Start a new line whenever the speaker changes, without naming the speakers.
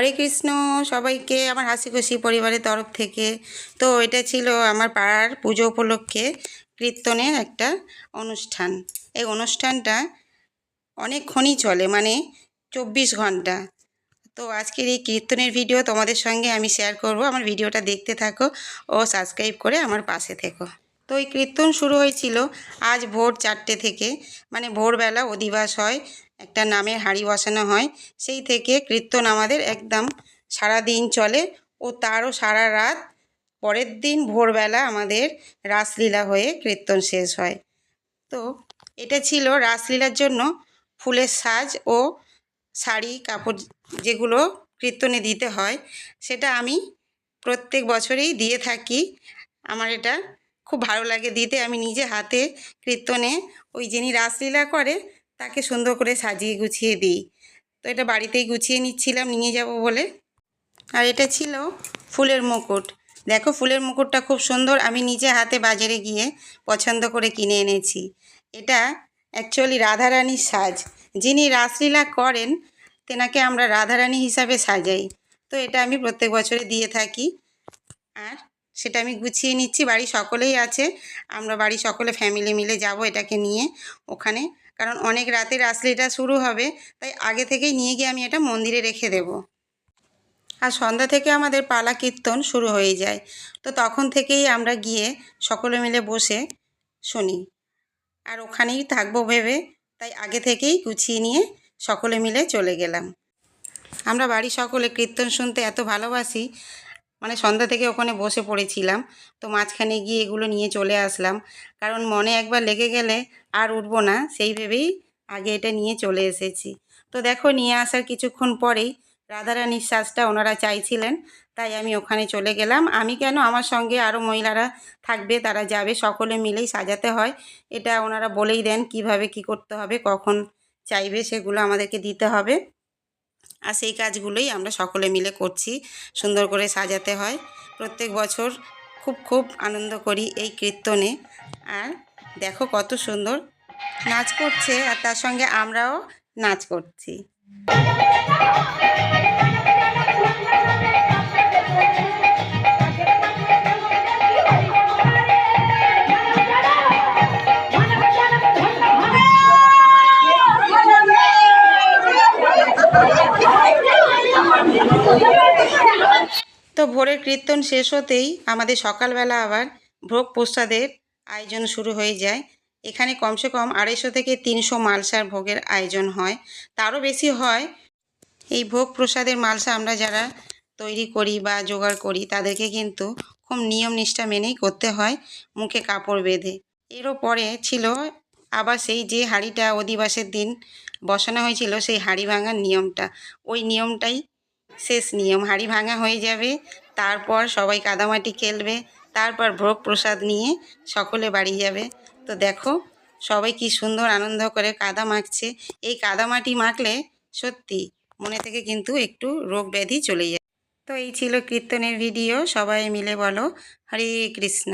হরে কৃষ্ণ সবাইকে আমার হাসি খুশি পরিবারের তরফ থেকে। তো এটা ছিল আমার পাড়ার পুজো উপলক্ষে কীর্তনের একটা অনুষ্ঠান। এই অনুষ্ঠানটা অনেকক্ষণই চলে, মানে 24 ঘন্টা। তো আজকের এই কীর্তনের ভিডিও তোমাদের সঙ্গে আমি শেয়ার করব। আমার ভিডিওটা দেখতে থাকো ও সাবস্ক্রাইব করে আমার পাশে থেকো। তো এই কীর্তন শুরু হয়েছিল আজ ভোর 4টে থেকে, মানে ভোরবেলা অধিবাস হয়, একটা নামের হাঁড়ি বসানো হয়। সেই থেকে কীর্তন আমাদের একদম সারা দিন চলে ও তারও সারা রাত। পরের দিন ভোরবেলা আমাদের রাসলীলা হয়ে কীর্তন শেষ হয়। তো এটা ছিল রাসলীলার জন্য ফুলের সাজ ও শাড়ি কাপড় যেগুলো কীর্তনে দিতে হয়, সেটা আমি প্রত্যেক বছরেই দিয়ে থাকি। আমার এটা খুব ভালো লাগে দিতে। আমি নিজে হাতে কীর্তনে ওই যিনি রাসলীলা করে তাকে সুন্দর করে সাজিয়ে গুছিয়ে দিই। তো এটা বাড়িতেই গুছিয়ে নিচ্ছিলাম নিয়ে যাব বলে। আর এটা ছিল ফুলের মুকুট। দেখো ফুলের মুকুটটা খুব সুন্দর, আমি নিজে হাতে বাজারে গিয়ে পছন্দ করে কিনে এনেছি। এটা অ্যাকচুয়ালি রাধারানীর সাজ। যিনি রাসলীলা করেন তেনাকে আমরা রাধারানী হিসাবে সাজাই। তো এটা আমি প্রত্যেক বছরে দিয়ে থাকি। আর সেটা আমি গুছিয়ে নিচ্ছি, বাড়ি সকলেই আছে, আমরা বাড়ি সকলে ফ্যামিলি মিলে যাব এটাকে নিয়ে ওখানে। কারণ অনেক রাতে রাসলীলা শুরু হবে, তাই আগে থেকেই নিয়ে গিয়ে আমি এটা মন্দিরে রেখে দেব। আর সন্ধ্যা থেকে আমাদের পালা কীর্তন শুরু হয়ে যায়। তো তখন থেকেই আমরা গিয়ে সকলে মিলে বসে শুনি। আর ওখানেই থাকবো ভেবে তাই আগে থেকেই গুছিয়ে নিয়ে সকলে মিলে চলে গেলাম। আমরা বাড়ি সকলে কীর্তন শুনতে এত ভালোবাসি, মানে সন্ধ্যা থেকে ওখানে বসে পড়েছিলাম। তো মাঝখানে গিয়ে এগুলো নিয়ে চলে আসলাম, কারণ মনে একবার লেগে গেলে আর উঠবো না, সেই ভেবেই আগে এটা নিয়ে চলে এসেছি। তো দেখো নিয়ে আসার কিছুক্ষণ পরেই রাধারানীর সাজটা ওনারা চাইছিলেন, তাই আমি ওখানে চলে গেলাম। আমি কেন, আমার সঙ্গে আরও মহিলারা থাকবে, তারা যাবে, সকলে মিলেই সাজাতে হয়। এটা ওনারা বলেই দেন কিভাবে কি করতে হবে, কখন চাইবে সেগুলো আমাদেরকে দিতে হবে। আর সেই কাজগুলোই আমরা সকলে মিলে করছি। সুন্দর করে সাজাতে হয়। প্রত্যেক বছর খুব আনন্দ করি এই কীর্তনে। আর দেখো কত সুন্দর নাচ করছে, আর তার সঙ্গে আমরাও নাচ করছি। তো ভোরের কীর্তন শেষ হতেই আমাদের সকালবেলা আবার ভোগ প্রসাদের আয়োজন শুরু হয়ে যায়। এখানে কমসে কম 250 থেকে 300 মালসার ভোগের আয়োজন হয়, তারও বেশি হয়। এই ভোগ প্রসাদের মালসা আমরা যারা তৈরি করি বা জোগাড় করি তাদেরকে কিন্তু খুব নিয়ম নিষ্ঠা মেনেই করতে হয়, মুখে কাপড় বেঁধে। এরও পরে ছিল আবার সেই যে হাঁড়িটা অধিবাসের দিন বসানো হয়েছিল, সেই হাঁড়ি ভাঙার নিয়মটা। ওই নিয়মটাই শেষ নিয়ম। হাঁড়ি ভাঙা হয়ে যাবে, তারপর সবাই কাদামাটি খেলবে, তারপর ভোগ প্রসাদ নিয়ে সকলে বাড়ি যাবে। তো দেখো সবাই কি সুন্দর আনন্দ করে কাদা মাখছে। এই কাদামাটি মাখলে সত্যি মনে থেকে কিন্তু একটু রোগ ব্যাধি চলে যায়। তো এই ছিল কীর্তনের ভিডিও। সবাই মিলে বলো হরে কৃষ্ণ।